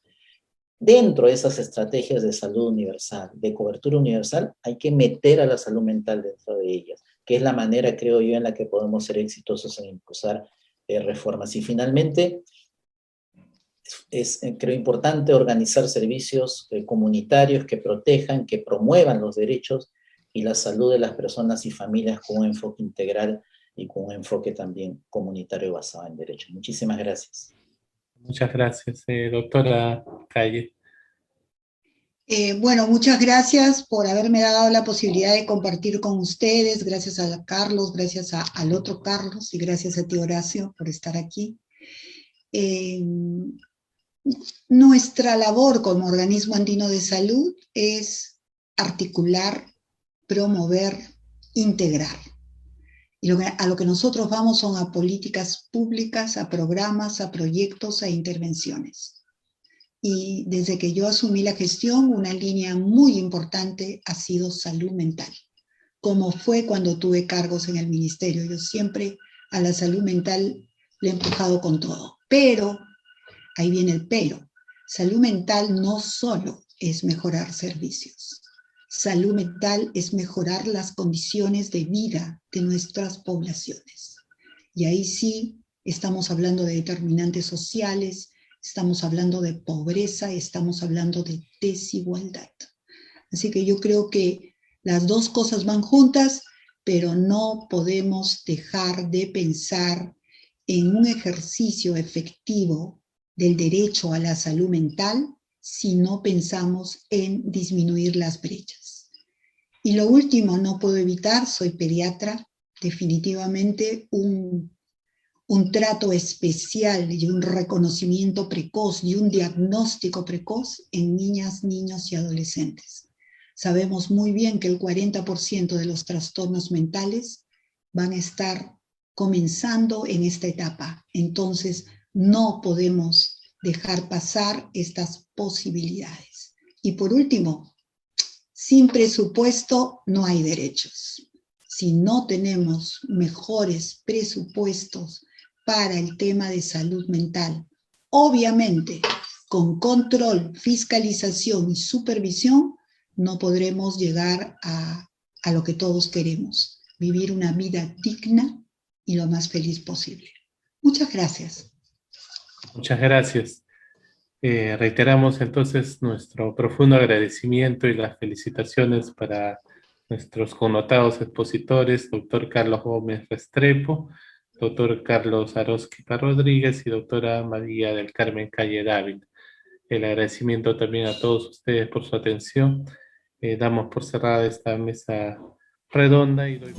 dentro de esas estrategias de salud universal, de cobertura universal, hay que meter a la salud mental dentro de ellas, que es la manera, creo yo, en la que podemos ser exitosos en impulsar reformas. Y finalmente, es creo importante organizar servicios comunitarios que protejan, que promuevan los derechos y la salud de las personas y familias con un enfoque integral y con un enfoque también comunitario basado en derechos. Muchísimas gracias. Muchas gracias, doctora Calle. Bueno, muchas gracias por haberme dado la posibilidad de compartir con ustedes. Gracias a Carlos, gracias al otro Carlos y gracias a ti, Horacio, por estar aquí. Nuestra labor como organismo andino de salud es articular, promover, integrar. Y a lo que nosotros vamos son a políticas públicas, a programas, a proyectos, a intervenciones. Y desde que yo asumí la gestión, una línea muy importante ha sido salud mental, como fue cuando tuve cargos en el ministerio. Yo siempre a la salud mental le he empujado con todo. Pero, ahí viene el pero, salud mental no solo es mejorar servicios. Salud mental es mejorar las condiciones de vida de nuestras poblaciones. Y ahí sí estamos hablando de determinantes sociales, estamos hablando de pobreza, estamos hablando de desigualdad. Así que yo creo que las dos cosas van juntas, pero no podemos dejar de pensar en un ejercicio efectivo del derecho a la salud mental si no pensamos en disminuir las brechas. Y lo último, no puedo evitar, soy pediatra, definitivamente un trato especial y un reconocimiento precoz y un diagnóstico precoz en niñas, niños y adolescentes. Sabemos muy bien que el 40% de los trastornos mentales van a estar comenzando en esta etapa. Entonces, no podemos dejar pasar estas posibilidades. Y por último, sin presupuesto no hay derechos. Si no tenemos mejores presupuestos para el tema de salud mental, obviamente con control, fiscalización y supervisión, no podremos llegar a lo que todos queremos, vivir una vida digna y lo más feliz posible. Muchas gracias. Muchas gracias. Reiteramos entonces nuestro profundo agradecimiento y las felicitaciones para nuestros connotados expositores, doctor Carlos Gómez Restrepo, doctor Carlos Arósquiza Rodríguez y doctora María del Carmen Calle Dávila. El agradecimiento también a todos ustedes por su atención. Damos por cerrada esta mesa redonda y doy...